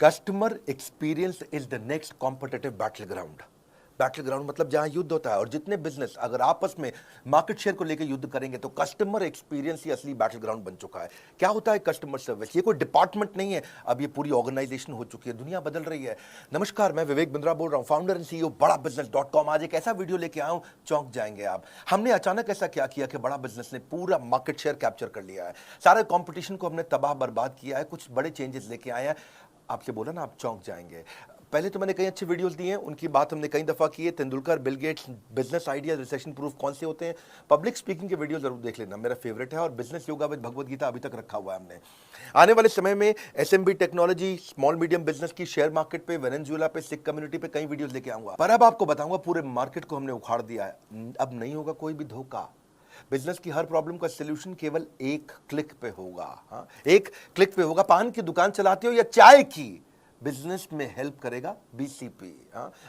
Customer experience is the next competitive battle ground. Battle ground मतलब जहां युद्ध होता है, और जितने बिजनेस अगर आपस में मार्केट शेयर को लेकर युद्ध करेंगे तो कस्टमर एक्सपीरियंस ही असली बैटल ग्राउंड बन चुका है। क्या होता है कस्टमर सर्विस? ये कोई डिपार्टमेंट नहीं है, अब ये पूरी ऑर्गेनाइजेशन हो चुकी है, दुनिया बदल रही है। नमस्कार, मैं विवेक बिंद्रा बोल रहा हूं, फाउंडर एंड सीईओ बड़ा बिजनेस.com। आज एक ऐसा वीडियो लेके आया हूं, चौंक जाएंगे आप। हमने अचानक ऐसा क्या किया कि बड़ा बिजनेस ने पूरा मार्केट शेयर कैप्चर कर लिया है, सारे कंपटीशन को हमने तबाह बर्बाद किया है, कुछ बड़े चेंजेस लेके आए हैं। आपसे बोला ना, आप चौंक जाएंगे। पहले तो मैंने कई अच्छे वीडियोस दिए हैं, उनकी बात हमने कई दफा की है। Tendulkar, Bill Gates, business idea, recession proof कौन से होते हैं। पब्लिक स्पीकिंग के वीडियो जरूर देख लेना, मेरा फेवरेट है। और business yoga with Bhagavad Gita अभी तक रखा हुआ है हमने। आने वाले समय में SMB technology, small medium business की, शेयर मार्केट पे, वेनेजुएला पे, सिख कम्युनिटी पे कई वीडियोस लेके आऊंगा। पर अब आपको बताऊंगा, पूरे मार्केट को हमने उखाड़ दिया है, अब नहीं होगा कोई भी धोखा। बिजनेस की हर प्रॉब्लम का सलूशन केवल एक क्लिक पे होगा। हाँ, एक क्लिक पे होगा। पान की दुकान चलाते हो या चाय की, बिजनेस में हेल्प करेगा बीसीपी।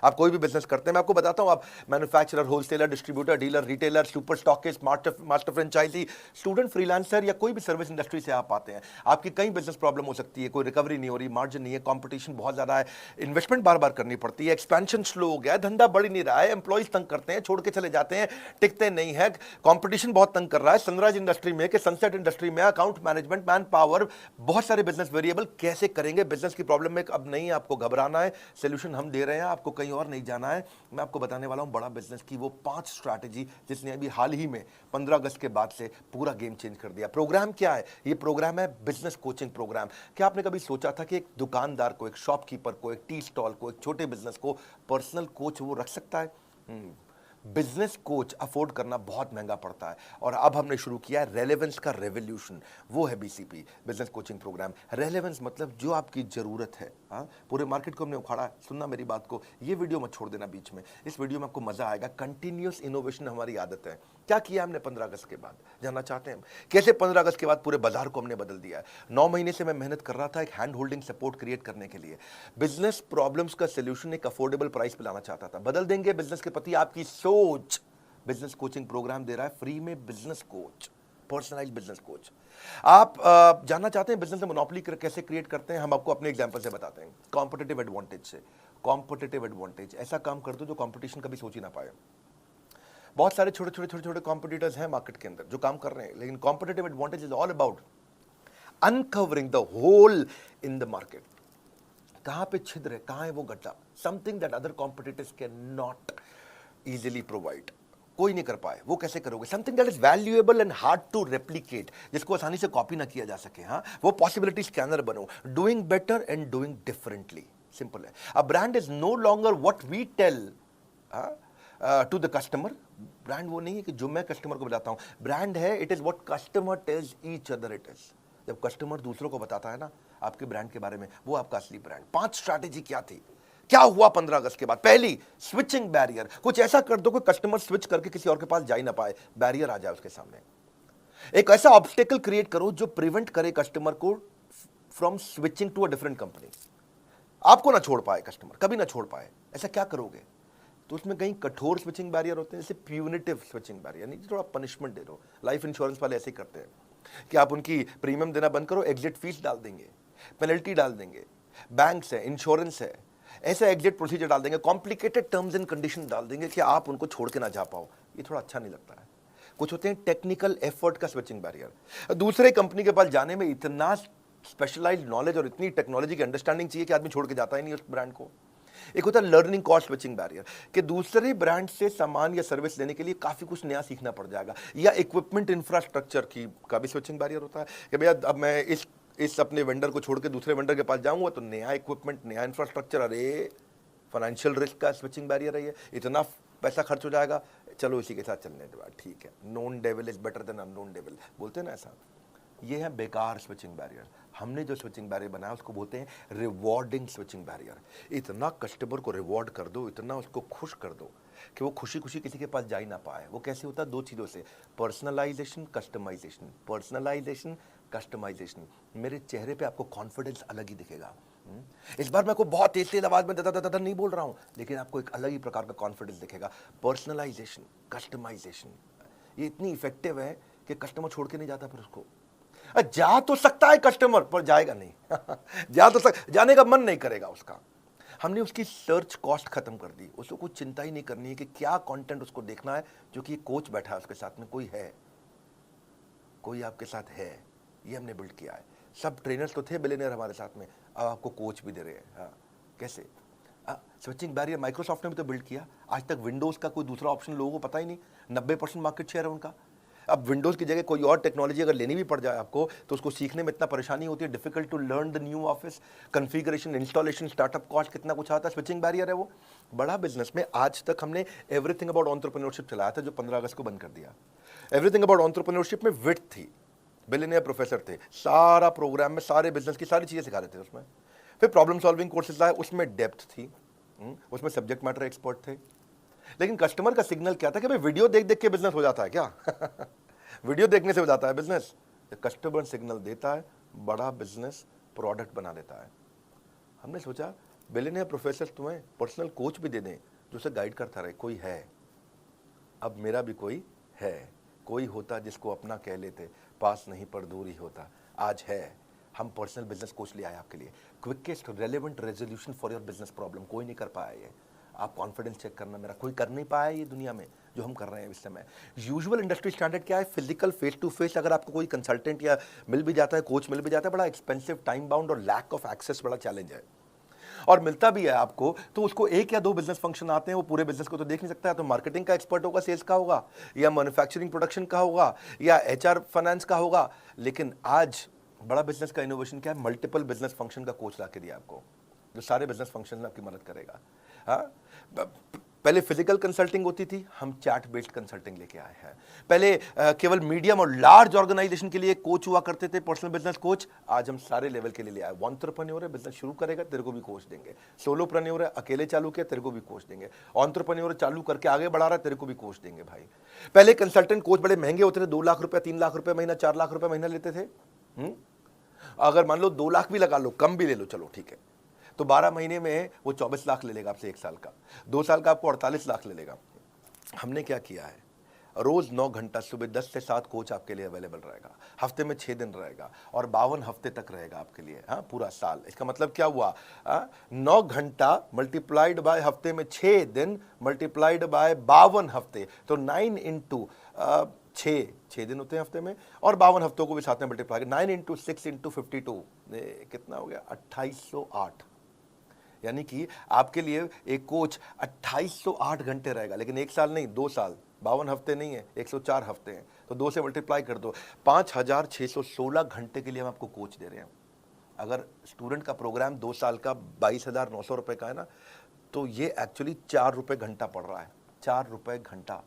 आप कोई भी बिजनेस करते हैं, मैं आपको बताता हूं, आप manufacturer, wholesaler, distributor, dealer, retailer, super stockist, master franchisee, student, freelancer या कोई भी सर्विस इंडस्ट्री से आप आते हैं, आपकी कई बिजनेस प्रॉब्लम हो सकती है। कोई रिकवरी नहीं हो रही, मार्जिन नहीं है, कंपटीशन बहुत ज्यादा है, इन्वेस्टमेंट बार बार करनी पड़ती है, एक्सपेंशन स्लो हो गया है, धंधा बढ़ नहीं रहा है, एम्प्लॉइज तंग करते हैं, छोड़ के चले जाते हैं, टिकते नहीं है, कंपटीशन बहुत तंग कर रहा है, सनराइज इंडस्ट्री में कि सनसेट इंडस्ट्री में, अकाउंट मैनेजमेंट, मैन पावर, बहुत सारे बिजनेस वेरिएबल। कैसे करेंगे बिजनेस की प्रॉब्लम में? अब नहीं आपको घबराना है, सॉल्यूशन हम दे रहे हैं, आपको कहीं और नहीं जाना है। मैं आपको बताने वाला हूं बड़ा बिजनेस की वो 5 स्ट्रैटेजी जिसने अभी हाल ही में 15 अगस्त के बाद से पूरा गेम चेंज कर दिया। प्रोग्राम क्या है? ये प्रोग्राम है बिजनेस कोचिंग प्रोग्राम। क्या आपने कभी सोचा था कि एक दुकानदार को, एक शॉपकीपर को, एक टी स्टॉल को, एक छोटे बिजनेस को पर्सनल कोच वो रख सकता है? बिजनेस कोच अफोर्ड करना बहुत महंगा पड़ता है, और अब हमने शुरू किया है रेलेवेंस का रेवोल्यूशन। वो है BCP, business coaching programme. Relevance मतलब जो आपकी जरूरत है। हाँ, पूरे मार्केट को हमने उखाड़ा। सुनना मेरी बात को, ये वीडियो मत छोड़ देना बीच में, इस वीडियो में आपको मजा आएगा। कंटिन्यूअस इनोवेशन हमारी आदत है। क्या किया हमने 15 अगस्त के बाद, जानना चाहते हैं हम? कैसे 15 अगस्त के बाद पूरे बाजार को हमने बदल दिया है। 9 महीने से मैं मेहनत कर रहा था एक हैंड होल्डिंग सपोर्ट क्रिएट करने के लिए। बिजनेस प्रॉब्लम्स का सोल्यूशन एक अफोर्डेबल प्राइस पे लाना चाहता था। बदल देंगे बिजनेस के प्रति आपकी सोच। बिजनेस कोचिंग प्रोग्राम दे रहा है फ्री में, business coach, personalised business coach. आप जानना चाहते हैं बिजनेस में मोनोपोली कैसे क्रिएट करते हैं? हम आपको अपने एग्जांपल से बताते हैं, कॉम्पिटिटिव एडवांटेज से। कॉम्पिटिटिव एडवांटेज, ऐसा काम कर दो जो कंपटीशन कभी सोच ही ना पाए। बहुत सारे छोटे छोटे छोटे छोटे कॉम्पिटिटर्स हैं मार्केट के अंदर जो काम कर रहे हैं, लेकिन competitive advantage is all about uncovering the hole in the market. कहां पे छिद्र है, कहां है वो गड्ढा, something that other competitors can not easily provide. कोई नहीं कर पाए, वो कैसे करोगे? Something that is valuable and hard to replicate, जिसको आसानी से कॉपी ना किया जा सके। हाँ, वो पॉसिबिलिटी स्कैनर बनो। Doing better and doing differently, simple है। A brand is no longer what we tell to the customer. Brand वो नहीं है कि जो मैं कस्टमर को बताता हूं, ब्रांड है it is what customer tells each other it is. जब कस्टमर दूसरों को बताता है ना आपके ब्रांड के बारे में, वो आपका असली ब्रांड। 5 स्ट्रैटेजी क्या थी, क्या हुआ 15 अगस्त के बाद? पहली, स्विचिंग बैरियर। कुछ ऐसा कर दो कि कस्टमर स्विच करके किसी और के पास जा ही ना पाए, बैरियर आ जाए उसके सामने। एक ऐसा ऑब्स्टेकल क्रिएट करो जो प्रिवेंट करे कस्टमर को from switching to a different company. आपको ना छोड़ पाए कस्टमर, कभी ना छोड़ पाए। ऐसा क्या करोगे? तो उसमें कहीं कठोर स्विचिंग बैरियर होते हैं, जैसे प्यूनिटिव स्विचिंग बैरियर, नहीं थोड़ा पनिशमेंट दे दो। लाइफ इंश्योरेंस वाले ऐसे ही करते हैं कि आप उनकी प्रीमियम देना बंद करो, एग्जिट फीस डाल देंगे, पेनल्टी डाल देंगे। बैंक्स है, इंश्योरेंस है, ऐसा एग्जिट प्रोसीजर डाल देंगे, कॉम्प्लिकेटेड टर्म्स एंड कंडीशन डाल देंगे कि आप उनको छोड़ के ना जा पाओ। ये थोड़ा अच्छा नहीं लगता है। कुछ होते हैं टेक्निकल एफर्ट का स्विचिंग बैरियर। दूसरे कंपनी के पास जाने में इतना स्पेशलाइज्ड नॉलेज और इतनी टेक्नोलॉजी की अंडरस्टैंडिंग चाहिए कि आदमी छोड़ के जाता ही नहीं उस ब्रांड को। एक होता है लर्निंग कॉस्ट स्विचिंग बैरियर, कि दूसरे ब्रांड से सामान या सर्विस लेने के लिए काफी कुछ नया सीखना पड़ जाएगा। या इक्विपमेंट इंफ्रास्ट्रक्चर की का भी स्विचिंग बैरियर होता है कि भैया अब मैं इस अपने वेंडर को छोड़ के दूसरे वेंडर के पास जाऊंगा तो नया इक्विपमेंट, नया इंफ्रास्ट्रक्चर, अरे फाइनेंशियल रिस्क का स्विचिंग बैरियर है ये। इतना पैसा खर्च हो जाएगा, चलो इसी के साथ चलने दो, ठीक है। Known devil is better than unknown devil, बोलते हैं ना ऐसा। ये है बेकार स्विचिंग बैरियर। हमने जो स्विचिंग बैरियर बनाया उसको बोलते हैं रिवॉर्डिंग स्विचिंग बैरियर। इतना कस्टमर को रिवॉर्ड कर दो, इतना उसको खुश कर दो कि वो खुशी खुशी किसी के पास जा ही ना पाए। वो कैसे होता है? 2 चीज़ों से, पर्सनलाइजेशन, कस्टमाइजेशन। Personalisation, customization. मेरे चेहरे पे आपको कॉन्फिडेंस अलग ही दिखेगा। इस बार मैं को बहुत तेज आवाज में दादा नहीं बोल रहा हूं, लेकिन आपको एक अलग ही प्रकार का कॉन्फिडेंस दिखेगा। पर्सनलाइजेशन, कस्टमाइजेशन, ये इतनी इफेक्टिव है कि कस्टमर छोड़ के नहीं जाता फिर उसको। जा तो सकता है कस्टमर, पर जाएगा नहीं। जाने का मन नहीं करेगा उसका। हमने उसकी सर्च कॉस्ट खत्म कर दी, उसको कुछ चिंता ही नहीं करनी है कि क्या कंटेंट उसको देखना है, जो कि कोच बैठा है उसके साथ में, कोई है, कोई आपके साथ है, ये हमने बिल्ड किया है। सब ट्रेनर्स तो थे बिलियनियर हमारे साथ में, अब आपको कोच भी दे रहे हैं। हाँ, कैसे? स्विचिंग बैरियर माइक्रोसॉफ्ट ने भी तो बिल्ड किया। आज तक विंडोज का कोई दूसरा ऑप्शन लोगों को पता ही नहीं, 90% मार्केट शेयर है उनका। अब विंडोज की जगह कोई और टेक्नोलॉजी अगर लेनी भी पड़ जाए आपको, तो उसको सीखने में इतना परेशानी होती है, difficult to learn the new office, configuration, installation, startup cost, कितना कुछ आता है। स्विचिंग बैरियर है वो। बड़ा बिजनेस में आज तक हमने एवरीथिंग अबाउट एंटरप्रेन्योरशिप चलाया था, जो 15 अगस्त को बंद कर दिया। एवरीथिंग अबाउट एंटरप्रेन्योरशिप में विड्थ थी, बिलियनियर प्रोफेसर थे, सारा प्रोग्राम में सारे बिजनेस की सारी चीजें सिखा रहे थे उसमें। फिर प्रॉब्लम सॉल्विंग कोर्सेज आए, उसमें डेप्थ थी, उसमें सब्जेक्ट मैटर एक्सपर्ट थे। लेकिन कस्टमर का सिग्नल क्या था कि भाई वीडियो देख देख के बिजनेस हो जाता है क्या? वीडियो देखने से हो जाता है बिजनेस? कस्टमर सिग्नल देता है, बड़ा बिजनेस प्रोडक्ट बना देता है। हमने सोचा बिलियनियर प्रोफेसर तुम्हें पर्सनल कोच भी दे दें, जो उसे गाइड करता रहे। कोई है, अब मेरा भी कोई है, कोई होता जिसको अपना कह लेते, पास नहीं पर दूर ही होता। आज है, हम पर्सनल बिजनेस कोच ले आए आपके लिए, quickest relevant resolution for your business problem. कोई नहीं कर पाया ये, आप कॉन्फिडेंस चेक करना, मेरा कोई कर नहीं पाया ये दुनिया में जो हम कर रहे हैं इस समय। यूजुअल इंडस्ट्री स्टैंडर्ड क्या है? फिजिकल फेस टू फेस अगर आपको कोई कंसल्टेंट या मिल भी जाता है, कोच मिल भी जाता है, बड़ा एक्सपेंसिव, टाइम बाउंड और लैक ऑफ एक्सेस बड़ा चैलेंज है। और मिलता भी है आपको तो उसको एक या दो बिजनेस फंक्शन आते हैं, वो पूरे बिजनेस को तो देख नहीं सकता है। तो मार्केटिंग का एक्सपर्ट होगा, सेल्स का होगा, या मैन्युफैक्चरिंग प्रोडक्शन का होगा, या एचआर फाइनेंस का होगा। लेकिन आज बड़ा बिजनेस का इनोवेशन क्या है? मल्टीपल बिजनेस फंक्शन का कोच ला के दिया आपको, जो सारे बिजनेस फंक्शन में आपकी मदद करेगा। हाँ, पहले फिजिकल कंसल्टिंग होती थी, हम चैट बेस्ड कंसल्टिंग लेके आए हैं। पहले केवल मीडियम और लार्ज ऑर्गेनाइजेशन के लिए कोच हुआ करते थे, पर्सनल बिजनेस कोच। आज हम सारे लेवल के लिए ले आए। एंटरप्रेन्योर है, बिजनेस शुरू करेगा, तेरे को भी कोच देंगे। सोलोप्रेन्योर है, अकेले चालू किया, तेरे को भी कोच देंगे। एंटरप्रेन्योर चालू करके आगे बढ़ा रहा है, तेरे को भी कोच देंगे भाई। पहले कंसल्टेंट कोच बड़े महंगे होते थे, 2 लाख रुपए, 3 लाख रुपए महीना, 4 लाख रुपए महीना लेते थे। अगर मान लो 2 लाख भी लगा लो, कम भी ले लो, चलो ठीक है, तो 12 महीने में वो 24 लाख ले लेगा आपसे 1 साल का। 2 साल का आपको 48 लाख ले लेगा। हमने क्या किया है? रोज 9 घंटा सुबह 10 से 7 कोच आपके लिए अवेलेबल रहेगा, हफ्ते में 6 दिन रहेगा, और 52 हफ्ते तक रहेगा आपके लिए। हाँ, पूरा साल। इसका मतलब क्या हुआ? 9 घंटा मल्टीप्लाइड बाय हफ्ते में 6 दिन मल्टीप्लाइड बाय 52 हफ्ते, तो 9 इंटू 6 दिन होते हैं हफ्ते में, और 52 हफ्तों को भी साथ में मल्टीप्लाई, 9 इंटू 6 इंटू 52, कितना हो गया? 2808। यानी कि आपके लिए एक कोच 2808 घंटे रहेगा, लेकिन 1 साल नहीं, 2 साल, 52 हफ्ते नहीं है, 104 हफ्ते हैं, तो 2 से मल्टीप्लाई कर दो, 5616 घंटे के लिए हम आपको कोच दे रहे हैं। अगर स्टूडेंट का प्रोग्राम 2 साल का 22,900 रुपए का है ना, तो ये एक्चुअली 4 रुपए घंटा पड़ रहा है। 4 रुपए घंटा।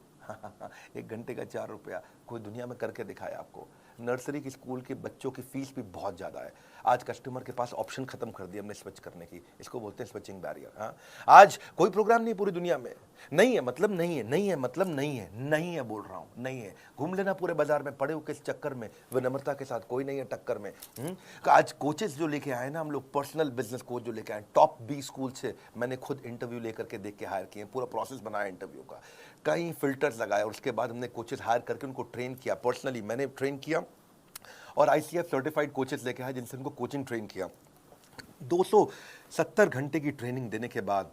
1 घंटे का 4 रुपया कोई दुनिया में करके दिखाए आपको। नर्सरी की स्कूल के बच्चों की फीस भी बहुत ज़्यादा है। आज कस्टमर के पास ऑप्शन खत्म कर दिया हमने स्विच करने की, इसको बोलते हैं स्विचिंग बैरियर। हाँ, आज कोई प्रोग्राम नहीं पूरी दुनिया में, नहीं है मतलब नहीं है, नहीं है मतलब नहीं है, नहीं है बोल रहा हूँ, नहीं है। घूम लेना पूरे बाजार में, पड़े हो किस चक्कर में, विनम्रता के साथ, कोई नहीं है टक्कर में। आज कोचेस जो लेके आए ना हम लोग, पर्सनल बिजनेस कोच जो लेके आए, टॉप 20 स्कूल से मैंने खुद इंटरव्यू लेकर के देख के हायर किए, पूरा प्रोसेस बनाया इंटरव्यू का, कई फिल्टर्स लगाए, और उसके बाद हमने कोचेस हायर करके उनको ट्रेन किया। पर्सनली मैंने ट्रेन किया, और ICF सर्टिफाइड कोचेस लेके आए जिनसे उनको कोचिंग ट्रेन किया। 270 घंटे की ट्रेनिंग देने के बाद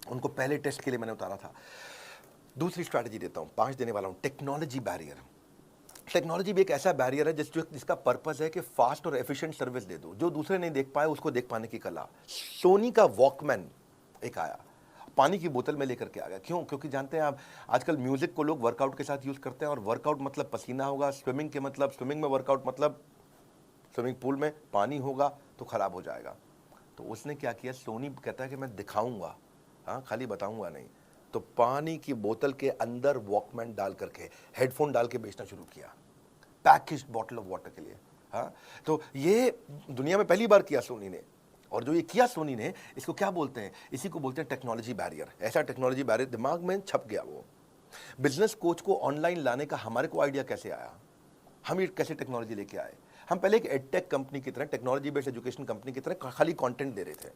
उनको पहले टेस्ट के लिए मैंने उतारा था। दूसरी स्ट्रैटेजी देता हूं, 5 देने वाला हूं, टेक्नोलॉजी बैरियर। टेक्नोलॉजी भी एक ऐसा बैरियर है जिसका पर्पस है कि फास्ट और एफिशिएंट सर्विस दे दो, जो दूसरे नहीं देख पाए उसको देख पाने की कला। सोनी का वॉकमैन एक आया, पानी की बोतल में लेकर के आ गया। क्यों? क्योंकि जानते हैं आप, आजकल म्यूजिक को लोग वर्कआउट के साथ यूज करते हैं, और वर्कआउट मतलब पसीना होगा, स्विमिंग के मतलब, स्विमिंग में वर्कआउट मतलब स्विमिंग पूल में पानी होगा तो खराब हो जाएगा। तो उसने क्या किया, सोनी कहता है कि मैं दिखाऊंगा, हाँ, खाली बताऊंगा नहीं, तो पानी की बोतल के अंदर वॉकमैन डाल करके, हेडफोन डाल के बेचना शुरू किया, पैकेज्ड बॉटल ऑफ वाटर के लिए। हाँ, तो ये दुनिया में पहली बार किया सोनी ने, और जो ये किया सोनी ने, इसको क्या बोलते हैं? इसी को बोलते हैं टेक्नोलॉजी बैरियर। ऐसा टेक्नोलॉजी बैरियर दिमाग में छप गया। वो बिजनेस कोच को ऑनलाइन लाने का हमारे को आइडिया कैसे आया? हम ये कैसे टेक्नोलॉजी लेके आए? हम पहले एक एडटेक कंपनी की तरह, टेक्नोलॉजी बेस्ड एजुकेशन कंपनी की तरह खाली कंटेंट दे रहे थे।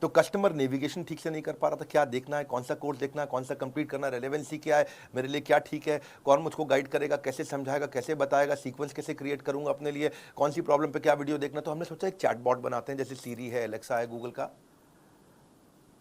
तो कस्टमर नेविगेशन ठीक से नहीं कर पा रहा था, क्या देखना है, कौन सा कोर्स देखना है, कौन सा कंप्लीट करना है, रेलेवेंसी क्या है, मेरे लिए क्या ठीक है, कौन मुझको गाइड करेगा, कैसे समझाएगा, कैसे बताएगा, सीक्वेंस कैसे क्रिएट करूंगा अपने लिए, कौन सी प्रॉब्लम पे क्या वीडियो देखना। तो हमने सोचा एक चैटबॉट बनाते हैं, जैसे सीरी है, एलेक्सा है गूगल का।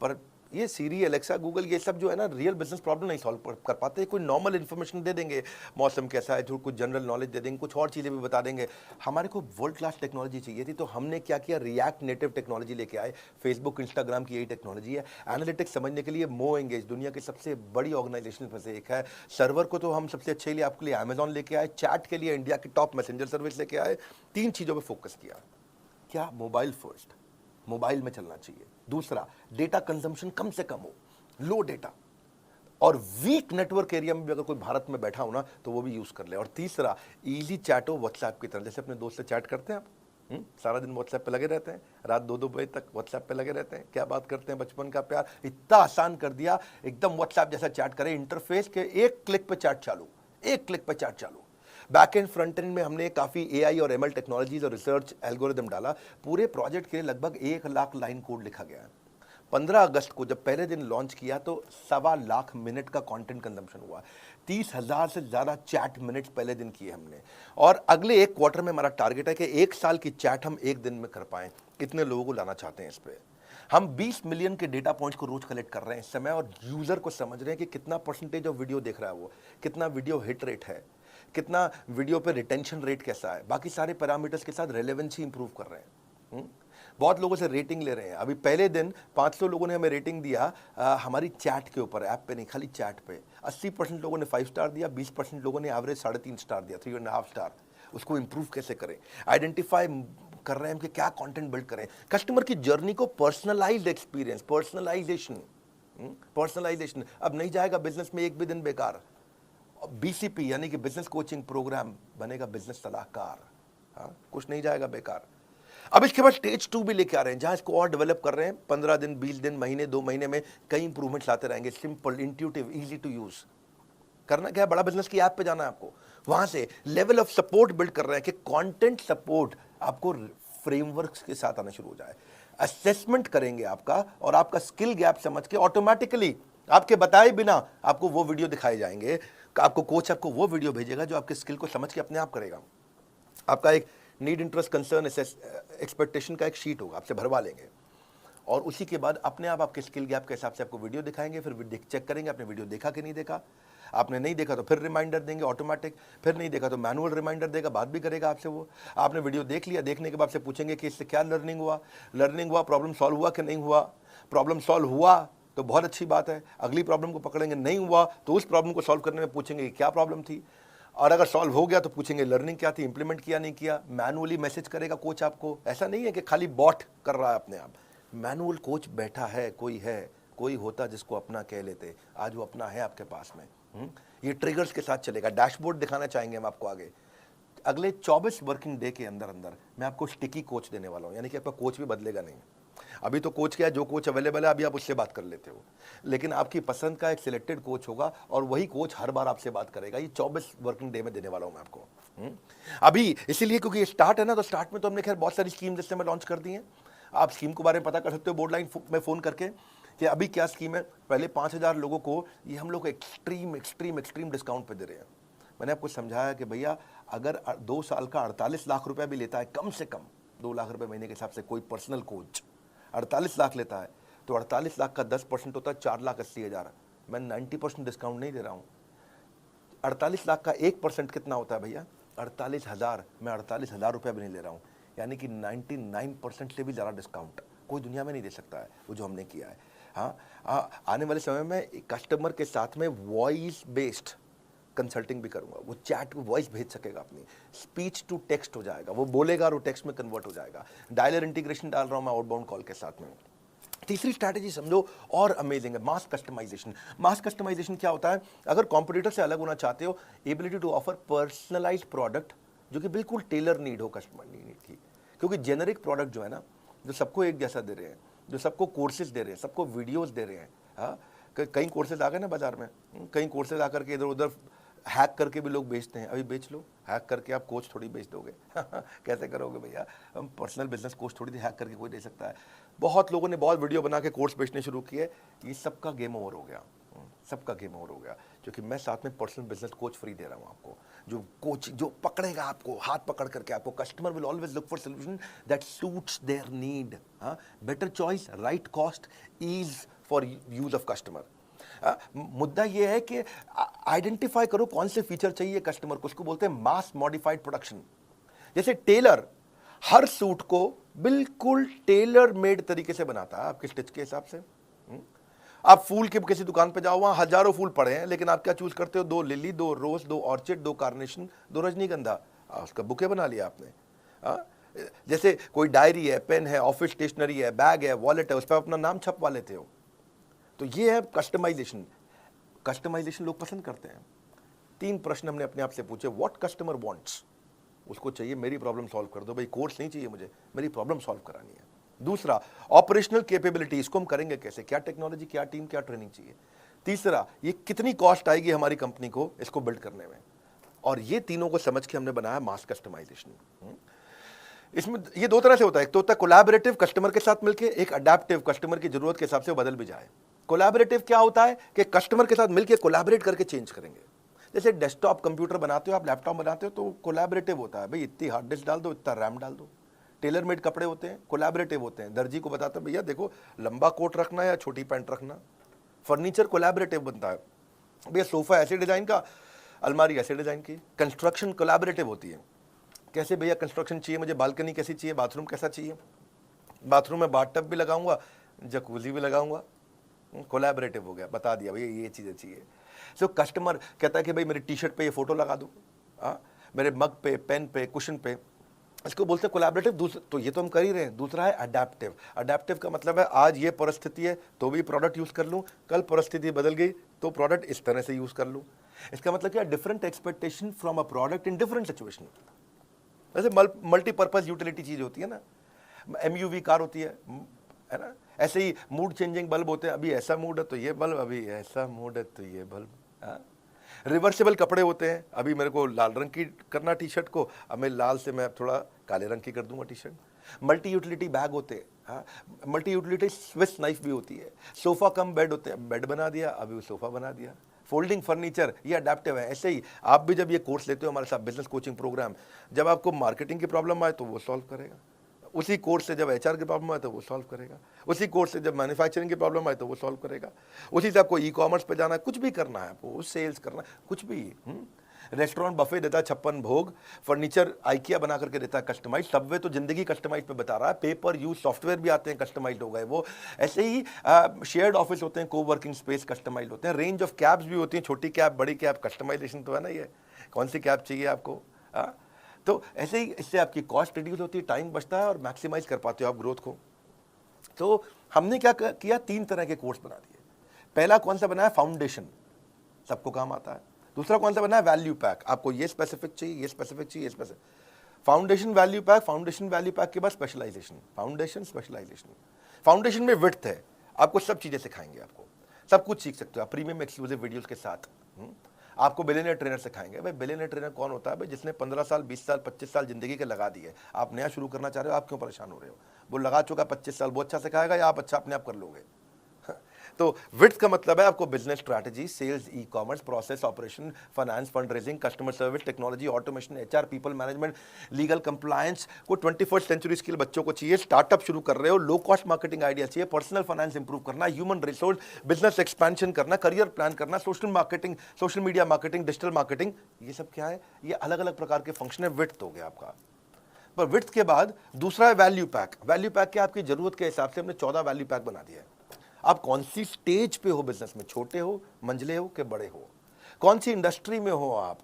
पर ये सीरी, एलेक्सा, गूगल, ये सब जो है ना, रियल बिजनेस प्रॉब्लम नहीं सॉल्व कर पाते। कोई नॉर्मल इन्फॉर्मेशन दे देंगे, मौसम कैसा है, जो कुछ जनरल नॉलेज दे देंगे, कुछ और चीज़ें भी बता देंगे। हमारे को वर्ल्ड क्लास टेक्नोलॉजी चाहिए थी, तो हमने क्या किया, रिएक्ट नेटिव टेक्नोलॉजी लेके आए। फेसबुक, इंस्टाग्राम की यही टेक्नोलॉजी है। एनालिटिक्स समझने के लिए मो एंगेज दुनिया की सबसे बड़ी ऑर्गेनाइजेशन में से एक है। सर्वर को तो हम सबसे अच्छे लिए आपके लिए अमेजॉन लेके आए। चैट के लिए इंडिया की टॉप मैसेंजर सर्विस लेके आए। 3 चीज़ों पर फोकस किया। क्या, मोबाइल फर्स्ट, मोबाइल में चलना चाहिए। दूसरा, डेटा कंजम्पशन कम से कम हो, लो डेटा, और वीक नेटवर्क एरिया में भी अगर कोई भारत में बैठा हो ना तो वो भी यूज कर ले। और तीसरा, इजी चैट हो व्हाट्सएप की तरह, जैसे अपने दोस्त से चैट करते हैं आप, सारा दिन व्हाट्सएप पे लगे रहते हैं, रात 2-2 बजे तक व्हाट्सएप पे लगे रहते हैं, क्या बात करते हैं, बचपन का प्यार। इतना आसान कर दिया, एकदम व्हाट्सएप जैसा चैट करें, इंटरफेस के एक क्लिक पे चैट चालू, एक क्लिक पे चैट चालू। बैक एंड फ्रंट एंड में हमने काफ़ी एआई और एमएल टेक्नोलॉजीज और रिसर्च एल्गोरिदम डाला। पूरे प्रोजेक्ट के लिए लगभग 1 लाख लाइन कोड लिखा गया है। 15 अगस्त को जब पहले दिन लॉन्च किया तो 1.25 लाख मिनट का कंटेंट कंजम्पशन हुआ। 30,000 से ज़्यादा चैट मिनट्स पहले दिन किए हमने। और अगले 1 क्वार्टर में हमारा टारगेट है कि 1 साल की चैट हम 1 दिन में कर पाएं। इतने लोगों को लाना चाहते हैं इस पर। हम 20 मिलियन के डेटा पॉइंट्स को रोज कलेक्ट कर रहे हैं इस समय, और यूज़र को समझ रहे हैं कि कितना परसेंटेज ऑफ वीडियो देख रहा है वो, कितना वीडियो हिट रेट है, कितना वीडियो पे रिटेंशन रेट कैसा है, बाकी सारे पैरामीटर्स के साथ रेलेवेंसी इंप्रूव कर रहे हैं। बहुत लोगों से रेटिंग ले रहे हैं। अभी पहले दिन 500 लोगों ने हमें रेटिंग दिया हमारी चैट के ऊपर, ऐप पे नहीं, खाली चैट पे। 80% लोगों ने 5 स्टार दिया, 20% लोगों ने एवरेज 3.5 स्टार दिया, 3.5 स्टार। उसको इंप्रूव कैसे करें, आइडेंटिफाई कर रहे हैं कि क्या कंटेंट बिल्ड करें, कस्टमर की जर्नी को पर्सनलाइज्ड एक्सपीरियंस, पर्सनलाइजेशन। अब नहीं जाएगा बिजनेस में एक भी दिन बेकार। बीसीपी यानी कि बिजनेस कोचिंग प्रोग्राम बनेगा बिजनेस सलाहकार। हाँ, कुछ नहीं जाएगा बेकार। अब इसके बाद स्टेज 2 भी लेके आ रहे हैं, जहां इसको और डेवलप कर रहे हैं। 15 दिन, 20 दिन, महीने, 2 महीने में कई इंप्रूवमेंट्स लाते रहेंगे। Simple, intuitive, easy to use. करना क्या है, बड़ा बिजनेस की ऐप पे जाना है आपको। वहां से लेवल ऑफ सपोर्ट बिल्ड कर रहे हैं कि कंटेंट सपोर्ट आपको फ्रेमवर्क्स के साथ आना शुरू हो जाए। असेसमेंट करेंगे आपका, और आपका स्किल गैप समझ के ऑटोमेटिकली आपके बताए बिना आपको वो वीडियो दिखाए जाएंगे। आपको कोच आपको वो वीडियो भेजेगा जो आपके स्किल को समझ के अपने आप करेगा। आपका एक नीड, इंटरेस्ट, कंसर्न, एक्सपेक्टेशन का एक शीट होगा, आपसे भरवा लेंगे, और उसी के बाद अपने आप आपके स्किल गैप के हिसाब से आपको वीडियो दिखाएंगे। फिर चेक करेंगे आपने वीडियो देखा कि नहीं देखा। आपने नहीं देखा तो फिर रिमाइंडर देंगे ऑटोमेटिक, फिर नहीं देखा तो मैनुअल रिमाइंडर देगा, बात भी करेगा आपसे वो। आपने वीडियो देख लिया, देखने के बाद से पूछेंगे कि इससे क्या लर्निंग हुआ, प्रॉब्लम सॉल्व हुआ कि नहीं हुआ। प्रॉब्लम सॉल्व हुआ तो बहुत अच्छी बात है, अगली प्रॉब्लम को पकड़ेंगे। नहीं हुआ तो उस प्रॉब्लम को सॉल्व करने में पूछेंगे क्या प्रॉब्लम थी, और अगर सॉल्व हो गया तो पूछेंगे लर्निंग क्या थी, इंप्लीमेंट किया नहीं किया। मैनुअली मैसेज करेगा कोच आपको। ऐसा नहीं है कि खाली बॉट कर रहा है अपने आप, मैनुअल कोच बैठा है, कोई होता जिसको अपना कह लेते। आज वो अपना है आपके पास में। ये ट्रिगर्स के साथ चलेगा। डैशबोर्ड दिखाना चाहेंगे हम आपको आगे। अगले 24 वर्किंग डे के अंदर मैं आपको स्टिकी कोच देने वाला हूँ, यानी कि आपका कोच भी बदलेगा नहीं। अभी तो कोच क्या है, जो कोच अवेलेबल है अभी आप उससे बात कर लेते हो, लेकिन आपकी पसंद का एक सिलेक्टेड कोच होगा, और वही कोच हर बार आपसे बात करेगा। ये 24 वर्किंग डे में देने वाला हूं मैं आपको। अभी इसीलिए क्योंकि ये स्टार्ट है ना, तो स्टार्ट में तो हमने खैर बहुत सारी स्कीम जिससे मैं लॉन्च कर दी है। आप स्कीम के बारे में पता कर सकते हो बोर्ड लाइन में फ़ोन करके कि अभी क्या स्कीम है। पहले 5,000 लोगों को ये हम लोग एक्सट्रीम डिस्काउंट पे दे रहे हैं। मैंने आपको समझाया कि भैया अगर 2 साल का 48 लाख रुपया भी लेता है, कम से कम 2 लाख रुपए महीने के हिसाब से कोई पर्सनल कोच 48 लाख लेता है, तो 48 लाख का 10% होता है 4,80,000। मैं 90% डिस्काउंट नहीं दे रहा हूँ। 48 लाख का 1% कितना होता है भैया, 48,000। मैं 48,000 रुपया भी नहीं ले रहा हूँ, यानी कि 99% से भी ज़्यादा डिस्काउंट कोई दुनिया में नहीं दे सकता है वो जो हमने किया है। हाँ, आने वाले समय में कस्टमर के साथ में वॉइस बेस्ड कंसल्टिंग भी करूंगा। वो चैट को वॉइस भेज सकेगा, अपनी स्पीच टू टेक्स्ट हो जाएगा, वो बोलेगा और वो टेक्स्ट में कन्वर्ट हो जाएगा। डायलर इंटीग्रेशन डाल रहा हूं मैं आउटबाउंड कॉल के साथ में। तीसरी स्ट्रैटेजी समझो और अमेजिंग है, मास कस्टमाइजेशन। मास कस्टमाइजेशन क्या होता है, अगर कॉम्पिटिटर से अलग होना चाहते हो, ability to offer personalised product जो कि बिल्कुल टेलर नीड हो कस्टमर नीड की। क्योंकि जेनरिक प्रोडक्ट जो है ना, जो सबको एक जैसा दे रहे हैं, जो सबको कोर्सेज दे रहे हैं, सबको वीडियोस दे रहे हैं। हाँ, कई कोर्सेज आ गए ना बाजार में, कई कोर्सेज आकर के इधर उधर हैक करके भी लोग बेचते हैं, अभी बेच लो। हैक करके आप कोच थोड़ी बेच दोगे कैसे करोगे भैया? हम पर्सनल बिजनेस कोच थोड़ी हैक करके कोई दे सकता है। बहुत लोगों ने बहुत वीडियो बना के कोर्स बेचने शुरू किए, ये सबका गेम ओवर हो गया, सबका गेम ओवर हो गया। क्योंकि मैं साथ में पर्सनल बिजनेस कोच फ्री दे रहा हूँ आपको, जो कोच जो पकड़ेगा आपको, हाथ पकड़ करके आपको। Customer will always look for solution that suits their need. Better choice, right cost, ease for use of customer. मुद्दा ये है कि आइडेंटिफाई करो कौन से फीचर चाहिए कस्टमर को, उसको बोलते हैं मास मॉडिफाइड प्रोडक्शन। जैसे टेलर हर सूट को बिल्कुल टेलर मेड तरीके से बनाता है आपके स्टिच के हिसाब से। आप फूल के किसी दुकान पे जाओ, वहां हजारों फूल पड़े हैं, लेकिन आप क्या चूज करते हो? 2 लिली, 2 रोज, 2 ऑर्चिड, 2 कार्नेशन, 2 रजनीगंधा, उसका बुके बना लिया आपने। जैसे कोई डायरी है, पेन है, ऑफिस स्टेशनरी है, बैग है, वॉलेट है, उस पर अपना नाम छपवा लेते हो। तो ये है कस्टमाइजेशन। कस्टमाइजेशन लोग पसंद करते हैं। 3 प्रश्न हमने अपने आप से पूछे। व्हाट कस्टमर वांट्स, उसको चाहिए मेरी प्रॉब्लम सॉल्व कर दो भाई, कोर्स नहीं चाहिए मुझे, मेरी प्रॉब्लम सॉल्व करानी है। दूसरा, ऑपरेशनल कैपेबिलिटी, इसको हम करेंगे कैसे, क्या टेक्नोलॉजी, क्या टीम, क्या ट्रेनिंग चाहिए। तीसरा, ये कितनी कॉस्ट आएगी हमारी कंपनी को इसको बिल्ड करने में। और ये तीनों को समझ के हमने बनाया मास कस्टमाइजेशन। इसमें ये 2 तरह से होता है, एक तो होता है कोलैबोरेटिव, कस्टमर के साथ मिलके, एक अडैप्टिव, कस्टमर की जरूरत के हिसाब से वो बदल भी जाए। कोलैबोरेटिव क्या होता है कि कस्टमर के साथ मिलके कोलैबोरेट करके चेंज करेंगे। जैसे डेस्कटॉप कंप्यूटर बनाते हो आप, लैपटॉप बनाते हो, तो कोलैबोरेटिव होता है भाई, इतनी हार्ड डिस्क डाल दो, इतना रैम डाल दो। टेलर मेड कपड़े होते हैं, कोलैबोरेटिव होते हैं। दर्जी को बताता है भैया देखो लंबा कोट रखना है या छोटी पैंट रखना। फर्नीचर कोलैबोरेटिव बनता है, भैया सोफा ऐसे डिजाइन का, अलमारी ऐसे डिजाइन की। कंस्ट्रक्शन कोलैबोरेटिव होती है, कैसे भैया कंस्ट्रक्शन चाहिए मुझे, बालकनी कैसी चाहिए, बाथरूम कैसा चाहिए, बाथरूम में बाथ टब भी लगाऊंगा, जकूजी भी लगाऊंगा। कोलैबोरेटिव हो गया, बता दिया भैया ये चीजें चाहिए। सो कस्टमर कहता है कि भाई मेरी टी शर्ट पे ये फोटो लगा दो, मेरे मग पे, पेन पे, कुशन पे, इसको बोलते हैं कोलैबोरेटिव। तो ये तो हम कर ही रहे हैं। दूसरा है अडैप्टिव। अडैप्टिव का मतलब है आज ये परिस्थिति है तो भी प्रोडक्ट यूज कर लूं, कल परिस्थिति बदल गई तो प्रोडक्ट इस तरह से यूज कर लूं। इसका मतलब क्या, different expectation from a product in different situation. वैसे मल्टीपर्पज यूटिलिटी चीज होती है ना, एमयूवी कार होती है ना, ऐसे ही मूड चेंजिंग बल्ब होते हैं, अभी ऐसा मूड है तो ये बल्ब, अभी ऐसा मूड है तो ये बल्ब। रिवर्सिबल कपड़े होते हैं, अभी मेरे को लाल रंग की करना टी शर्ट को, अब मैं लाल से मैं थोड़ा काले रंग की कर दूंगा T shirt. Multi utility bag होते हैं, मल्टी यूटिलिटी स्विस नाइफ भी होती है। सोफा कम बेड होते हैं, बेड बना दिया, अभी वो सोफा बना दिया। फोल्डिंग फर्नीचर, ये अडेप्टिव है। ऐसे ही आप भी जब ये कोर्स लेते हो हमारे साथ, बिजनेस कोचिंग प्रोग्राम, जब आपको मार्केटिंग की प्रॉब्लम आए तो वो सॉल्व करेगा, उसी कोर्स से जब एचआर की प्रॉब्लम आए तो वो सॉल्व करेगा, उसी कोर्स से जब मैन्युफैक्चरिंग की प्रॉब्लम आए तो वो सॉल्व करेगा, उसी से आपको ई कॉमर्स पे जाना है, कुछ भी करना है आपको, सेल्स करना है, कुछ भी। रेस्टोरेंट बफे देता है 56 भोग, फर्नीचर आइकिया बना करके देता है कस्टमाइज, सबवे तो जिंदगी कस्टमाइज पे बता रहा है, पेपर यूज सॉफ्टवेयर भी आते हैं कस्टमाइज हो गए वो। ऐसे ही शेयर्ड ऑफिस होते हैं, को वर्किंग स्पेस कस्टमाइज होते हैं, रेंज ऑफ कैब्स भी होती हैं, छोटी कैब, बड़ी कैब, कस्टमाइजेशन तो है ना, ये कौन सी कैब चाहिए आपको। तो ऐसे ही इससे आपकी कॉस्ट रिड्यूस होती है, टाइम बचता है और मैक्सिमाइज कर पाते हो आप ग्रोथ को। तो हमने क्या किया, 3 तरह के कोर्स बना दिए। पहला कौन सा बनाया, फाउंडेशन, सबको काम आता है। दूसरा कौन सा बनाया, वैल्यू पैक, आपको ये स्पेसिफिक चाहिए, ये स्पेसिफिक चाहिए, ये specific. Foundation, value pack, foundation value pack के बाद स्पेशलाइजेशन, फाउंडेशन स्पेशलाइजेशन। फाउंडेशन में विड्थ है, आपको सब चीजें सिखाएंगे, आपको सब कुछ सीख सकते हो आप प्रीमियम एक्सक्लूसिव वीडियोस के साथ। आपको बिलियनियर ट्रेनर सिखाएंगे। भाई बिलियनियर ट्रेनर कौन होता है, भाई जिसने 15 साल 20 साल 25 साल जिंदगी के लगा दिए। आप नया शुरू करना चाह रहे हो, आप क्यों परेशान हो रहे हो, वो लगा चुका 25 साल, वो अच्छा सिखाएगा या आप अच्छा अपने आप कर लोगे। तो विड्थ का मतलब है आपको business strategy, sales, e commerce, process, operation, finance, fund raising, customer service, technology, automation, HR, people management, legal compliance को 21st सेंचुरी स्किल बच्चों को चाहिए। स्टार्टअप शुरू कर रहे हो, लो कॉस्ट मार्केटिंग आइडिया चाहिए, पर्सनल फाइनेंस इंप्रूव करना, ह्यूमन रिसोर्स, बिजनेस एक्सपेंशन करना, करियर प्लान करना, social marketing, social media marketing, digital marketing, ये सब क्या है, ये अलग अलग प्रकार के फंक्शन है। विड्थ हो गया आपका। पर विड्थ के बाद दूसरा है वैल्यू पैक। वैल्यू पैक क्या, आपकी जरूरत के हिसाब से हमने 14 वैल्यू पैक बना दिया है। आप कौन सी स्टेज पे हो बिजनेस में, छोटे हो, मंझले हो कि बड़े हो, कौन सी इंडस्ट्री में हो आप,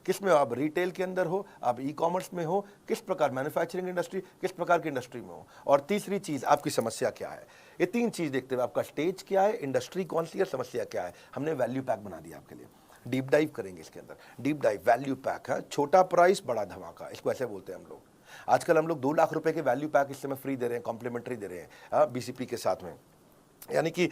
किस में हो आप, रिटेल के अंदर हो, आप ई कॉमर्स में हो, किस प्रकार मैन्युफैक्चरिंग इंडस्ट्री, किस प्रकार की इंडस्ट्री में हो, और तीसरी चीज आपकी समस्या क्या है। ये 3 चीज देखते हुए आपका स्टेज क्या है, इंडस्ट्री कौन सी है, समस्या क्या है, हमने वैल्यू पैक बना दिया आपके लिए। डीप डाइव करेंगे इसके अंदर, डीप डाइव वैल्यू पैक है, छोटा प्राइस बड़ा धमाका, इसको ऐसे बोलते हैं हम लोग। आजकल हम लोग 2 लाख रुपए के वैल्यू पैक इस समय फ्री दे रहे हैं, कॉम्प्लीमेंट्री दे रहे हैं बीसीपी के साथ में। यानी कि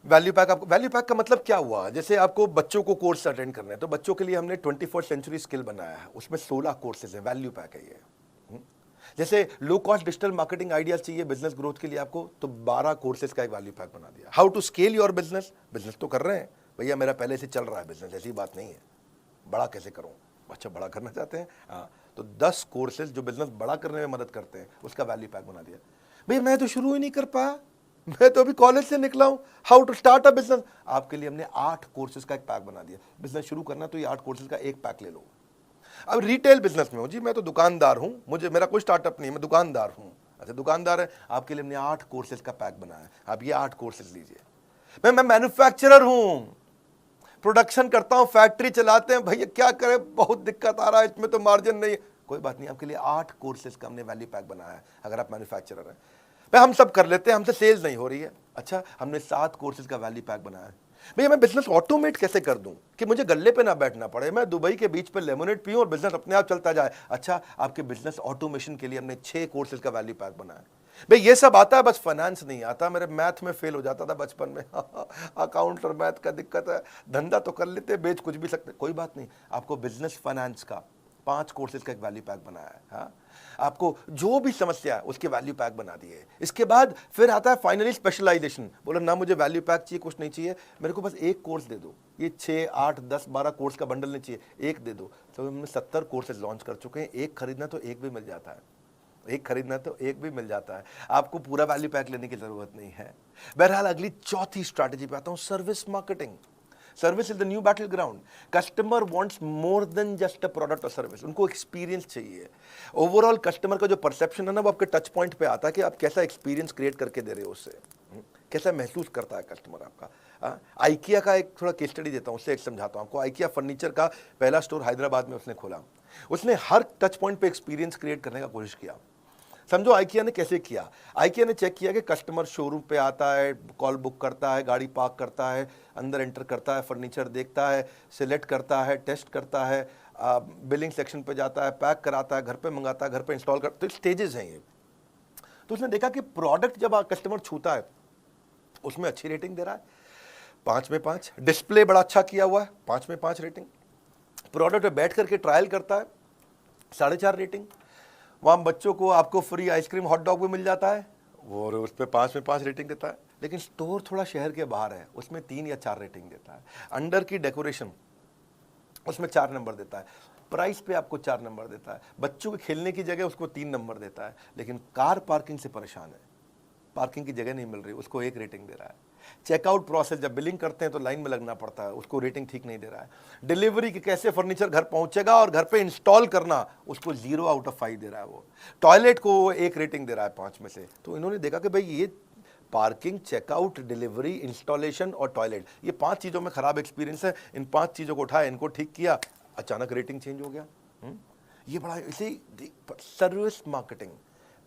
वैल्यू पैक, आपको वैल्यू पैक का मतलब क्या हुआ? जैसे आपको बच्चों को कोर्स अटेंड करने हैं तो बच्चों के लिए हमने 21st सेंचुरी स्किल बनाया है, उसमें 16 कोर्सेज है, वैल्यू पैक है ये। जैसे low cost digital marketing ideas चाहिए बिजनेस ग्रोथ के लिए आपको, तो 12 कोर्सेज का एक वैल्यू पैक बना दिया। How to scale your business, business तो कर रहे हैं भैया, मेरा पहले से चल रहा है बिजनेस, ऐसी बात नहीं है, बड़ा कैसे करूं? अच्छा बड़ा करना चाहते हैं, हाँ, तो 10 कोर्सेज जो बिजनेस बड़ा करने में मदद करते हैं उसका वैल्यू पैक बना दिया। भैया मैं तो शुरू ही नहीं कर पाया, मैं तो अभी कॉलेज से निकला हूं, how to start a business, आपके लिए हमने 8 कोर्सेज का एक पैक बना दिया। बिजनेस शुरू करना तो ये 8 कोर्सेज का एक पैक ले लो। अब रिटेल बिजनेस में हूं जी, मैं तो दुकानदार हूं, मुझे मेरा कोई स्टार्टअप नहीं है, मैं दुकानदार हूं। अच्छा दुकानदार है, आपके लिए हमने 8 कोर्सेज का पैक बनाया है, आप ये 8 कोर्सेज लीजिए। मैं मैन्युफैक्चरर हूं, प्रोडक्शन करता हूं, फैक्ट्री चलाते हैं, भैया क्या करें, बहुत दिक्कत आ रहा है, इसमें तो मार्जिन नहीं है, कोई बात नहीं, आपके लिए 8 कोर्सेज का हमने वैल्यू पैक बनाया है। अगर आप मैन्युफैक्चरर हैं, भाई हम सब कर लेते हैं, हमसे सेल्स नहीं हो रही है, अच्छा हमने 7 कोर्सेज का वैल्यू पैक बनाया है। भैया मैं बिजनेस ऑटोमेट कैसे कर दूं कि मुझे गल्ले पे ना बैठना पड़े, मैं दुबई के बीच पे लेमोनेड पीऊं और बिजनेस अपने आप चलता जाए। अच्छा आपके बिजनेस ऑटोमेशन के लिए हमने 6 कोर्सेज का वैल्यू पैक बनाया। भाई ये सब आता है, बस फाइनेंस नहीं आता। मेरे मैथ में फेल हो जाता था बचपन में अकाउंट और मैथ का दिक्कत है, धंधा तो कर लेते, बेच कुछ भी सकते, कोई बात नहीं, आपको बिजनेस फाइनेंस का 5 कोर्सेज का एक वैल्यू पैक बनाया है। हाँ आपको जो भी समस्या है उसके वैल्यू पैक बना दिए। इसके बाद फिर आता है फाइनली स्पेशलाइजेशन, बोला ना मुझे वैल्यू पैक चाहिए, कुछ नहीं चाहिए, मेरे को बस एक कोर्स दे दो, ये 6 8 10 12 कोर्स का बंडल नहीं चाहिए, एक दे दो। तो हमने 70 कोर्सेज लॉन्च कर चुके हैं, एक खरीदना तो एक भी मिल जाता है, एक खरीदना तो एक भी मिल जाता है, आपको पूरा वैल्यू पैक लेने की जरूरत नहीं है। बहरहाल अगली चौथी स्ट्रैटेजी पे आता हूं, service marketing. Service is the new battle ground. Customer wants more than just a product और सर्विस, उनको एक्सपीरियंस चाहिए। ओवरऑल कस्टमर का जो परसेप्शन है ना, वो आपके टच पॉइंट पे आता है कि आप कैसा एक्सपीरियंस क्रिएट करके दे रहे हो उससे, कैसा महसूस करता है कस्टमर आपका। आइकिया का एक थोड़ा केस स्टडी देता हूँ, उससे एक समझाता हूँ आपको। आइकिया फर्नीचर का पहला स्टोर हैदराबाद में उसने खोला, उसने हर टच पॉइंट पे एक्सपीरियंस क्रिएट करने का कोशिश किया। समझो आइकिया ने कैसे किया, आइकिया ने चेक किया कि कस्टमर शोरूम पे आता है, कॉल बुक करता है, गाड़ी पार्क करता है, अंदर एंटर करता है, फर्नीचर देखता है, सिलेक्ट करता है, टेस्ट करता है, बिलिंग सेक्शन पे जाता है, पैक कराता है, घर पे मंगाता है, घर पे इंस्टॉल करता है, तो स्टेजेस हैं ये। तो उसने देखा कि प्रोडक्ट जब कस्टमर छूता है उसमें अच्छी रेटिंग दे रहा है, 5 में 5, डिस्प्ले बड़ा अच्छा किया हुआ है, 5 में 5 रेटिंग, प्रोडक्ट पे बैठ करके ट्रायल करता है, 4.5 रेटिंग, वहाँ बच्चों को आपको फ्री आइसक्रीम हॉट डॉग भी मिल जाता है और उस पर 5 में 5 रेटिंग देता है। लेकिन स्टोर थोड़ा शहर के बाहर है, उसमें 3 या 4 रेटिंग देता है। अंडर की डेकोरेशन उसमें 4 नंबर देता है, प्राइस पे आपको 4 नंबर देता है, बच्चों के खेलने की जगह उसको 3 नंबर देता है। लेकिन कार पार्किंग से परेशान है, पार्किंग की जगह नहीं मिल रही, उसको 1 रेटिंग दे रहा है। चेकआउट प्रोसेस, जब बिलिंग करते हैं तो लाइन में लगना पड़ता है, उसको रेटिंग ठीक नहीं दे रहा है। डिलीवरी की कैसे फर्नीचर घर पहुंचेगा और घर पे इंस्टॉल करना, उसको 0 आउट ऑफ 5 दे रहा है वो। टॉयलेट को 1 रेटिंग दे रहा है 5 में से। तो इन्होंने देखा कि भाई ये पार्किंग, चेकआउट, डिलीवरी, इंस्टॉलेशन और टॉयलेट, ये 5 चीज़ों में खराब एक्सपीरियंस है, इन 5 चीज़ों को उठाया, इनको ठीक किया, अचानक रेटिंग चेंज हो गया। ये बड़ा इसे सर्विस मार्केटिंग।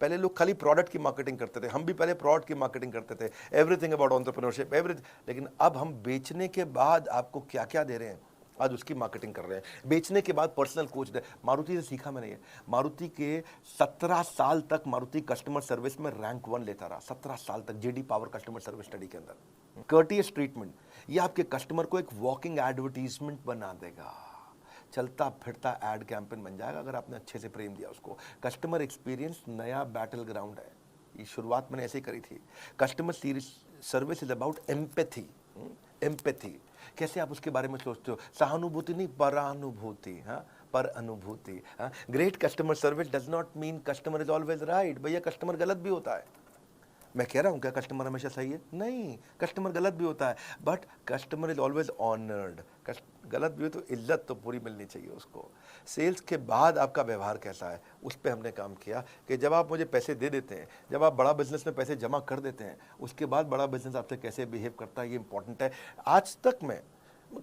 पहले लोग खाली प्रोडक्ट की मार्केटिंग करते थे, हम भी पहले प्रोडक्ट की मार्केटिंग करते थे, एवरीथिंग अबाउट एंटरप्रेन्योरशिप एवरीथिंग। लेकिन अब हम बेचने के बाद आपको क्या क्या दे रहे हैं, आज उसकी मार्केटिंग कर रहे हैं। बेचने के बाद पर्सनल कोच दे, मारुति से सीखा मैंने ये। मारुति के 17 साल तक मारुति कस्टमर सर्विस में रैंक 1 लेता रहा, 17 साल तक, JD power customer service study के अंदर। कर्टियस ट्रीटमेंट, ये आपके कस्टमर को एक वॉकिंग एडवर्टीजमेंट बना देगा, चलता फिरता एड कैंपेन बन जाएगा अगर आपने अच्छे से प्रेम दिया उसको। कस्टमर एक्सपीरियंस नया बैटल ग्राउंड है, ये शुरुआत मैंने ऐसे ही करी थी। Customer service is about empathy. Empathy कैसे आप उसके बारे में सोचते हो, सहानुभूति नहीं, परानुभूति। हाँ, पर अनुभूति। हाँ, great customer service does not mean customer is always right. भैया कस्टमर गलत भी होता है, मैं कह रहा हूँ क्या कस्टमर हमेशा सही है? नहीं, कस्टमर गलत भी होता है, but customer is always honoured. गलत भी हो तो इज्जत तो पूरी मिलनी चाहिए उसको। सेल्स के बाद आपका व्यवहार कैसा है, उस पर हमने काम किया कि जब आप मुझे पैसे दे देते हैं, जब आप बड़ा बिजनेस में पैसे जमा कर देते हैं, उसके बाद बड़ा बिजनेस आपसे कैसे बिहेव करता है, ये इंपॉर्टेंट है। आज तक में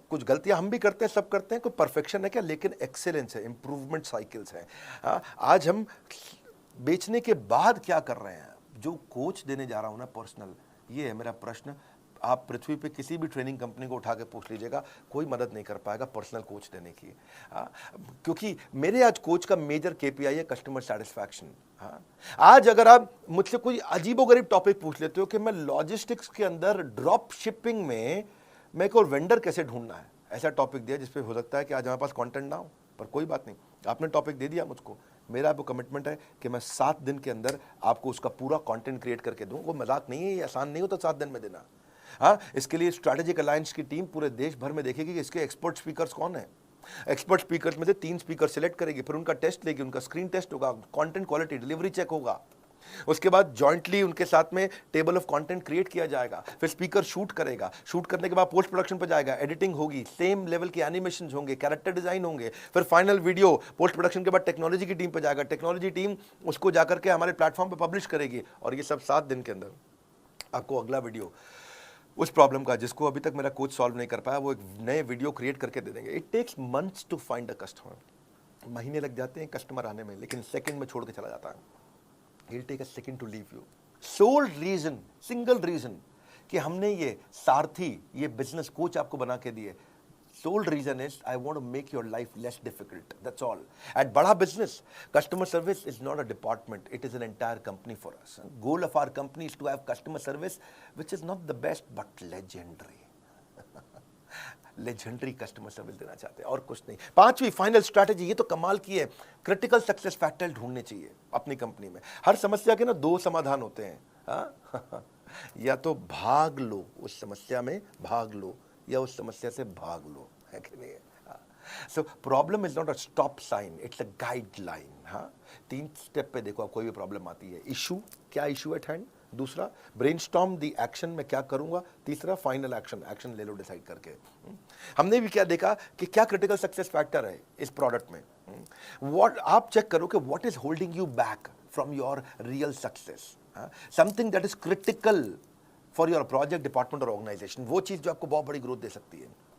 कुछ गलतियां हम भी करते हैं, सब करते हैं, कोई परफेक्शन है क्या, लेकिन एक्सेलेंस है, इंप्रूवमेंट साइकिल्स हैं। आज हम बेचने के बाद क्या कर रहे हैं, जो कोच देने जा रहा हूं ना पर्सनल, ये है मेरा प्रश्न। आप पृथ्वी पे किसी भी ट्रेनिंग कंपनी को उठा के पूछ लीजिएगा, कोई मदद नहीं कर पाएगा पर्सनल कोच देने की। क्योंकि मेरे आज कोच का मेजर केपीआई है कस्टमर सेटिस्फैक्शन। हाँ, आज अगर आप मुझसे कोई अजीबोगरीब टॉपिक पूछ लेते हो कि मैं लॉजिस्टिक्स के अंदर ड्रॉप शिपिंग में मेरे को वेंडर कैसे ढूंढना है, ऐसा टॉपिक दिया जिसपे हो सकता है कि आज हमारे पास कंटेंट ना हो, पर कोई बात नहीं, आपने टॉपिक दे दिया मुझको, मेरा आपको कमिटमेंट है कि मैं 7 दिन के अंदर आपको उसका पूरा कंटेंट क्रिएट करके दूं। वो मजाक नहीं है, ये आसान नहीं होता 7 दिन में देना। हाँ, इसके लिए स्ट्रैटेजिक अलायंस की टीम पूरे देश भर में देखेगी कि इसके एक्सपर्ट स्पीकर्स कौन है। एक्सपर्ट स्पीकर्स में से 3 स्पीकर सिलेक्ट करेगी, फिर उनका टेस्ट लेगी, उनका स्क्रीन टेस्ट होगा, कंटेंट क्वालिटी डिलीवरी चेक होगा, उसके बाद जॉइंटली उनके साथ में टेबल ऑफ कंटेंट क्रिएट किया जाएगा, फिर स्पीकर शूट करेगा, शूट करने के बाद पोस्ट प्रोडक्शन पर जाएगा, एडिटिंग होगी, सेम लेवल के एनिमेशन होंगे, कैरेक्टर डिजाइन होंगे, फिर फाइनल वीडियो पोस्ट प्रोडक्शन के बाद टेक्नोलॉजी की टीम पर जाएगा, टेक्नोलॉजी टीम उसको जाकर के हमारे प्लेटफॉर्म पर पब्लिश करेगी, और ये सब 7 दिन के अंदर आपको अगला वीडियो उस प्रॉब्लम का जिसको अभी तक मेरा कोच सॉल्व नहीं कर पाया, वो एक नए वीडियो क्रिएट करके दे देंगे। It takes months to find a customer, महीने लग जाते हैं कस्टमर आने में, लेकिन सेकंड में छोड़ के चला जाता है। He'll take a second to leave you. Sole reason, single reason कि हमने ये सारथी, ये बिजनेस कोच आपको बना के दिए, sole reason is I want to make your life less difficult. That's all. At बड़ा business, customer service is not a department. It is an entire company for us. Goal of our company is to have customer service, which is not the best but legendary. Legendary customer service देना चाहते हैं और कुछ नहीं। 5वीं final strategy, ये तो कमाल की है, क्रिटिकल सक्सेस फैक्टर ढूंढने चाहिए अपनी कंपनी में। हर समस्या के ना 2 समाधान होते हैं। हाँ? या तो भाग लो, उस समस्या में भाग लो, या उस समस्या से भाग लो, है कि नहीं? So problem is not a stop sign, it's a guideline. हाँ, 3 स्टेप पे देखो, आप कोई भी प्रॉब्लम आती है, इशू, क्या इशू एट हैंड, दूसरा ब्रेनस्टॉर्म दी एक्शन, में क्या करूंगा, तीसरा फाइनल एक्शन, एक्शन ले लो डिसाइड करके। हमने भी क्या देखा कि क्या क्रिटिकल सक्सेस फैक्टर है इस प्रोडक्ट में। व्हाट आप चेक करो कि what is holding you back from your real success, something that is critical for your project, department और ऑर्गेनाइजेशन, वो चीज जो आपको बहुत बड़ी ग्रोथ दे सकती है।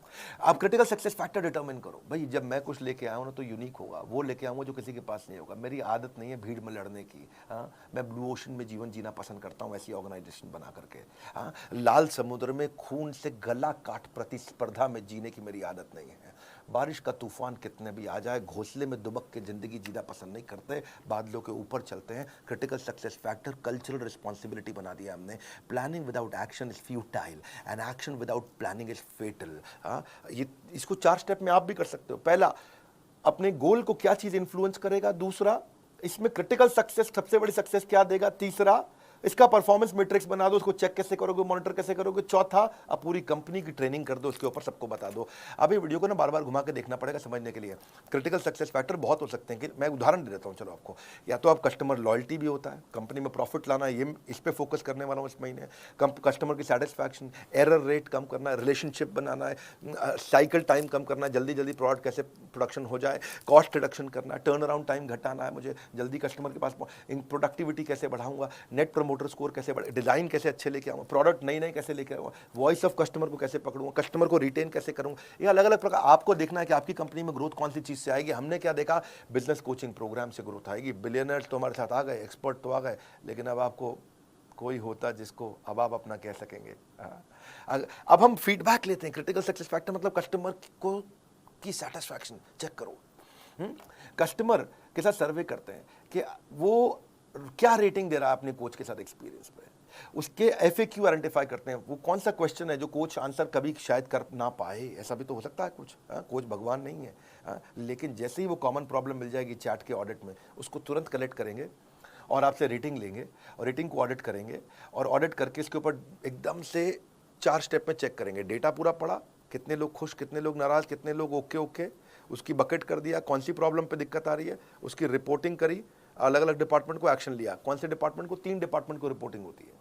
आप क्रिटिकल सक्सेस फैक्टर डिटरमिन करो। भाई जब मैं कुछ लेके आया हूं ना तो यूनिक होगा, वो लेके आऊंगा जो किसी के पास नहीं होगा। मेरी आदत नहीं है भीड़ में लड़ने की। हाँ, मैं ब्लू ओशन में जीवन जीना पसंद करता हूं, ऐसी ऑर्गेनाइजेशन बना करके। हाँ, लाल समुद्र में खून से गला काट प्रतिस्पर्धा में जीने की मेरी आदत नहीं है। बारिश का तूफान कितने भी आ जाए, घोंसले में दुबक के जिंदगी जीना पसंद नहीं करते, बादलों के ऊपर चलते हैं। Critical success factor cultural responsibility बना दिया हमने। Planning without action is futile and action without planning is fatal. ये इसको 4 स्टेप में आप भी कर सकते हो। पहला, अपने गोल को क्या चीज इंफ्लुएंस करेगा, दूसरा इसमें क्रिटिकल सक्सेस सबसे बड़ी सक्सेस क्या देगा, तीसरा इसका परफॉर्मेंस मैट्रिक्स बना दो, उसको चेक कैसे करोगे, मॉनिटर कैसे करोगे, चौथा अब पूरी कंपनी की ट्रेनिंग कर दो, उसके ऊपर सबको बता दो। अभी वीडियो को ना बार बार घुमा के देखना पड़ेगा समझने के लिए। क्रिटिकल सक्सेस फैक्टर बहुत हो सकते हैं, कि मैं उदाहरण दे देता हूं चलो आपको। या तो आप कस्टमर लॉयल्टी भी होता है, कंपनी में प्रॉफिट लाना, ये इस पे फोकस करने वाला हूं इस महीने। कस्टमर की सेटिस्फैक्शन, एरर रेट कम करना है, रिलेशनशिप बनाना है, साइकिल टाइम कम करना है, जल्दी जल्दी प्रोडक्ट कैसे प्रोडक्शन हो जाए, कॉस्ट रिडक्शन करना है, टर्न अराउंड टाइम घटाना है, मुझे जल्दी कस्टमर के पास प्रोडक्टिविटी कैसे बढ़ाऊंगा, नेट प्रमोटर स्कोर कैसे बढ़े, डिजाइन कैसे अच्छे लेके आऊंगा, प्रोडक्ट नई नई कैसे लेके आऊंगा, वॉइस ऑफ कस्टमर को कैसे पकड़ूंगा, कस्टमर को रिटेन कैसे करूंगा। ये अलग अलग प्रकार आपको देखना है कि आपकी कंपनी में ग्रोथ कौन सी चीज से आएगी। हमने क्या देखा, बिजनेस कोचिंग प्रोग्राम से ग्रोथ आएगी। बिलियनर्स तो हमारे साथ आ गए, एक्सपर्ट तो आ गए, लेकिन अब आपको कोई होता जिसको अब आप अपना कह सकेंगे। अब हम फीडबैक लेते हैं। क्रिटिकल सक्सेस फैक्टर मतलब कस्टमर को की सेटिस्फैक्शन चेक करो। कस्टमर के साथ सर्वे करते हैं कि वो क्या रेटिंग दे रहा है अपने कोच के साथ एक्सपीरियंस पे। उसके FAQ आइडेंटिफाई करते हैं, वो कौन सा क्वेश्चन है जो कोच आंसर कभी शायद कर ना पाए, ऐसा भी तो हो सकता है कुछ। कोच भगवान नहीं है। लेकिन जैसे ही वो कॉमन प्रॉब्लम मिल जाएगी चैट के ऑडिट में, उसको तुरंत कलेक्ट करेंगे और आपसे रेटिंग लेंगे और रेटिंग को ऑडिट करेंगे, और ऑडिट करके इसके ऊपर एकदम से 4 स्टेप में चेक करेंगे। डेटा पूरा पड़ा, कितने लोग खुश, कितने लोग नाराज, कितने लोग ओके, उसकी बकेट कर दिया, कौन सी प्रॉब्लम पे दिक्कत आ रही है, उसकी रिपोर्टिंग करी, अलग अलग डिपार्टमेंट को एक्शन लिया। कौन से डिपार्टमेंट को, 3 डिपार्टमेंट को रिपोर्टिंग होती है।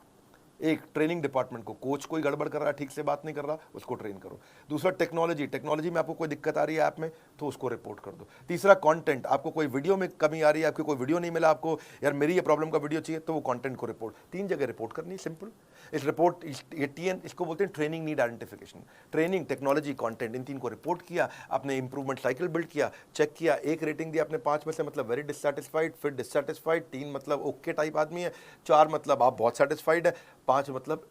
एक ट्रेनिंग डिपार्टमेंट को, कोच कोई गड़बड़ कर रहा है, ठीक से बात नहीं कर रहा, उसको ट्रेन करो। दूसरा टेक्नोलॉजी में आपको कोई दिक्कत आ रही है ऐप में तो उसको रिपोर्ट कर दो। तीसरा कंटेंट, आपको कोई वीडियो में कमी आ रही है, आपको कोई वीडियो नहीं मिला, आपको यार मेरी ये प्रॉब्लम का वीडियो चाहिए, तो वो कंटेंट को रिपोर्ट, 3 जगह रिपोर्ट करनी, सिंपल। इस रिपोर्ट ये TN इसको बोलते हैं training need identification. Training, technology, content, इन 3 को रिपोर्ट किया, अपने इंप्रूवमेंट साइकिल बिल्ड किया, चेक किया, 1 रेटिंग दिया अपने 5 में से, मतलब वेरी डिससैटिस्फाइड, फिर डिससैटिस्फाइड, 3 मतलब ओके टाइप आदमी है, 4 मतलब आप बहुत सेटिस्फाइड है, 5 मतलब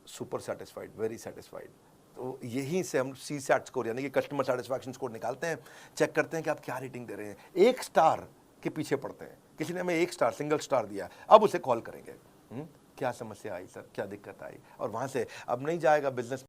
सुपर सेटिस्फाइड, वेरी सेटिस्फाइड। तो यहीं से हम सी सैट स्कोर यानी कि कस्टमर सेटिस्फैक्शन स्कोर निकालते हैं, चेक करते हैं कि आप क्या रेटिंग दे रहे हैं। 1 स्टार के पीछे पड़ते हैं, किसी ने हमें 1 स्टार सिंगल स्टार दिया, अब उसे कॉल करेंगे, क्या समस्या आई सर, क्या दिक्कत आई, और वहां से अब नहीं जाएगा बिजनेस